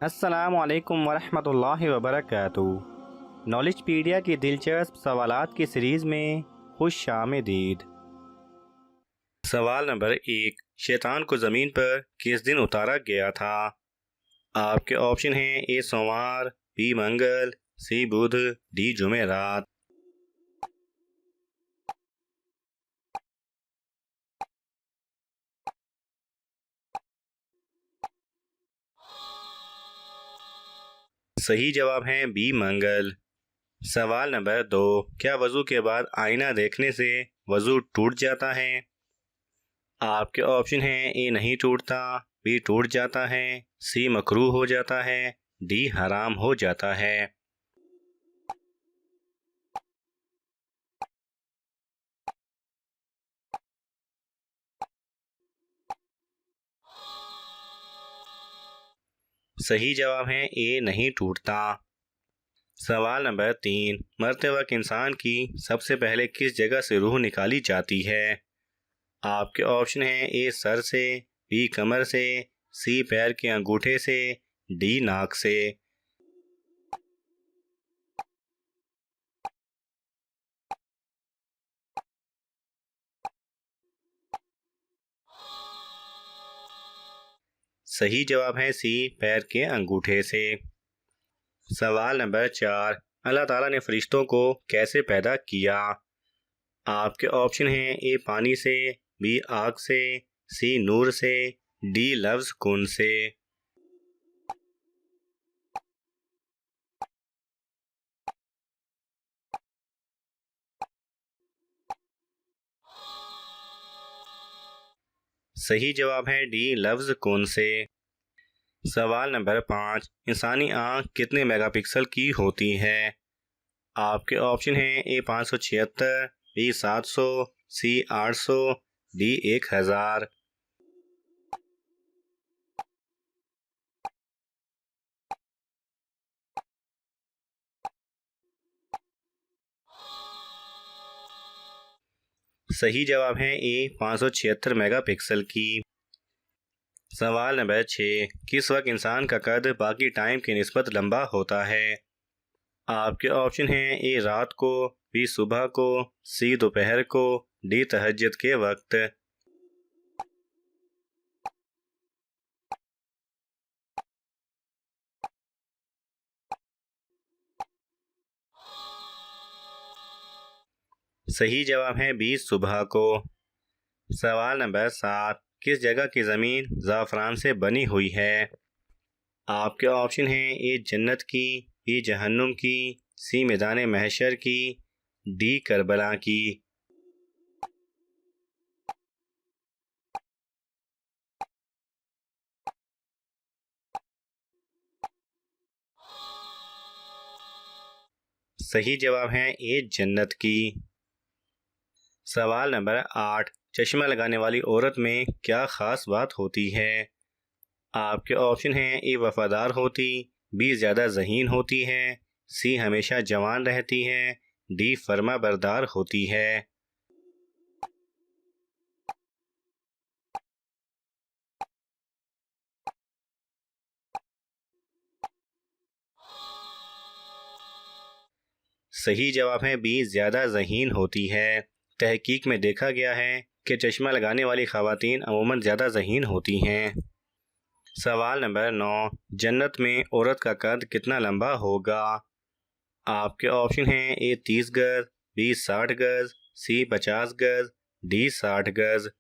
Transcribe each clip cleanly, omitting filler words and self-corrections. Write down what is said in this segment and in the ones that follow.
अस्सलाम वालेकुम वरहमतुल्लाहि वबरकातुहू। नॉलेजपीडिया की दिलचस्प सवालात की सीरीज़ में खुश आमदीद। सवाल नंबर 1, शैतान को ज़मीन पर किस दिन उतारा गया था? आपके ऑप्शन हैं ए सोमवार, बी मंगल, सी बुध, डी जुमेरात। सही जवाब है बी मंगल। सवाल नंबर 2, क्या वज़ू के बाद आईना देखने से वज़ू टूट जाता है? आपके ऑप्शन हैं ए नहीं टूटता, बी टूट जाता है, सी मकरूह हो जाता है, डी हराम हो जाता है। सही जवाब है ए नहीं टूटता। सवाल नंबर 3, मरते वक्त इंसान की सबसे पहले किस जगह से रूह निकाली जाती है? आपके ऑप्शन हैं ए सर से, बी कमर से, सी पैर के अंगूठे से, डी नाक से। सही जवाब है सी पैर के अंगूठे से। सवाल नंबर 4, अल्लाह ताला ने फरिश्तों को कैसे पैदा किया? आपके ऑप्शन हैं ए पानी से, बी आग से, सी नूर से, डी लफ्ज कुन से। सही जवाब है डी लफ्ज कुन से। सवाल नंबर 5, इंसानी आँख कितने मेगापिक्सल की होती है? आपके ऑप्शन हैं ए 576, बी 700, सी 800, डी 1000। सही जवाब है ए 576 मेगापिक्सल की। सवाल नंबर 6, किस वक्त इंसान का कद बाकी टाइम की निस्बत लंबा होता है? आपके ऑप्शन हैं ए रात को, बी सुबह को, सी दोपहर को, डी तहज्जुद के वक्त। सही जवाब है बी सुबह को। सवाल नंबर 7, किस जगह की ज़मीन ज़ाफ़रान से बनी हुई है? आपके ऑप्शन हैं ए जन्नत की, बी जहन्नुम की, सी मैदान महशर की, डी करबला की। सही जवाब है ए जन्नत की। सवाल नंबर 8, चश्मा लगाने वाली औरत में क्या ख़ास बात होती है? आपके ऑप्शन हैं ए वफादार होती, बी ज़्यादा ज़हीन होती है, सी हमेशा जवान रहती है, डी फर्मा बरदार होती है। सही जवाब है बी ज़्यादा ज़हीन होती है। तहकीक में देखा गया है कि चश्मा लगाने वाली ख़वातीन अमूमन ज़्यादा ज़हीन होती हैं। सवाल नंबर 9, जन्नत में औरत का कद कितना लंबा होगा? आपके ऑप्शन हैं ए 30 गज, बी 60 गज, सी 50 गज, डी 60 गज।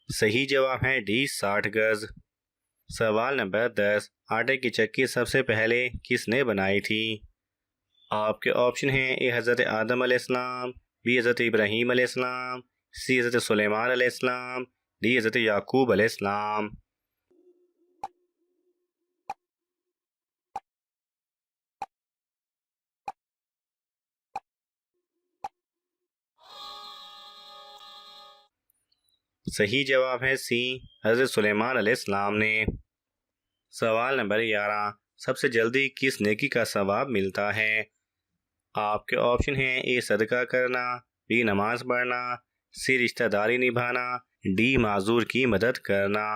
सही जवाब है डी 60 गज। सवाल नंबर 10, आटे की चक्की सबसे पहले किसने बनाई थी? आपके ऑप्शन हैं ए हज़रत आदम अलैहिस्सलाम, बी हज़रत इब्राहीम अलैहिस्सलाम, सी हज़रत सुलेमान अलैहिस्सलाम, डी हज़रत याकूब अलैहिस्सलाम। सही जवाब है सी हज़रत सुलेमान अलैहिस्सलाम ने। सवाल नंबर 11, सबसे जल्दी किस नेकी का सवाब मिलता है? आपके ऑप्शन हैं ए सदका करना, बी नमाज पढ़ना, सी रिश्तेदारी निभाना, डी माजूर की मदद करना।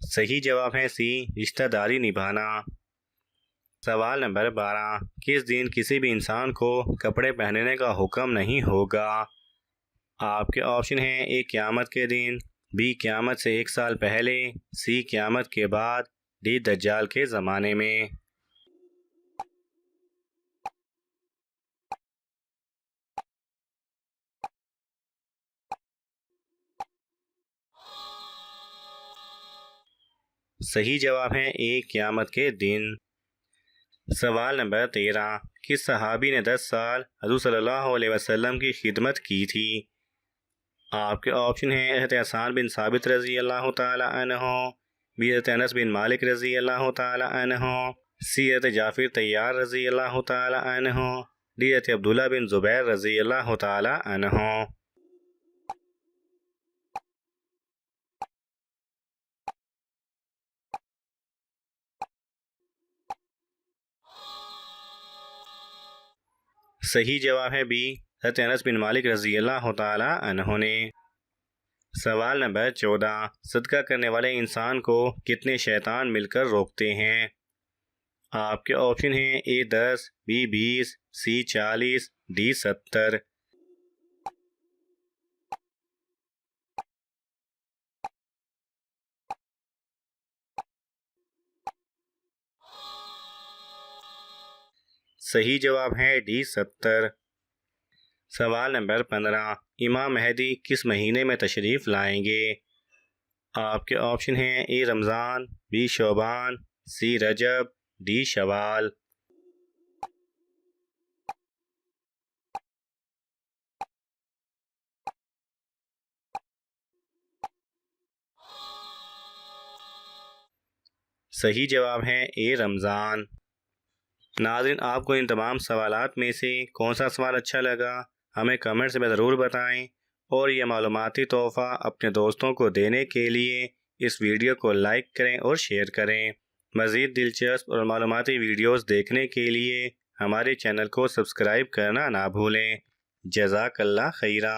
सही जवाब है सी रिश्तेदारी निभाना। सवाल नंबर 12, किस दिन किसी भी इंसान को कपड़े पहनने का हुक्म नहीं होगा? आपके ऑप्शन हैं ए क़यामत के दिन, बी क़यामत से 1 साल पहले, सी क़यामत के बाद, डी दज्जाल के ज़माने में। सही जवाब है ए क़यामत के दिन। सवाल नंबर 13, किस सहाबी ने 10 साल हज़ूर सल्लल्लाहु अलैहि वसल्लम की खिदमत की थी? आपके ऑप्शन हैं हज़रत हसन बिन साबित रज़ी अल्लाह तआला अन्हु, बी हज़रत अनस बिन मालिक रज़ी अल्लाह तआला अन्हु, सी हज़रत जाफिर तैयार रज़ी अल्लाह तआला अन्हु, डी हज़रत अब्दुल्ला बिन ज़ुबैर रज़ी अल्लाह तआला अन्हु। सही जवाब है बी हज़रत अनस बिन मालिक रज़ी अल्लाह तआला अन्हु ने। सवाल नंबर 14, सदका करने वाले इंसान को कितने शैतान मिलकर रोकते हैं? आपके ऑप्शन हैं ए 10, बी 20, सी 40, डी 70। सही जवाब है डी 70। सवाल नंबर 15, इमाम महदी किस महीने में तशरीफ़ लाएंगे? आपके ऑप्शन हैं ए रमज़ान, बी शौबान, सी रजब, डी शवाल। सही जवाब है ए रमज़ान। नाज़रीन, आपको इन तमाम सवालात में से कौन सा सवाल अच्छा लगा हमें कमेंट्स में ज़रूर बताएं, और यह मालूमाती तोहफ़ा अपने दोस्तों को देने के लिए इस वीडियो को लाइक करें और शेयर करें। मज़ीद दिलचस्प और मालूमाती वीडियोस देखने के लिए हमारे चैनल को सब्सक्राइब करना ना भूलें। जज़ाकल्लाह खैरा।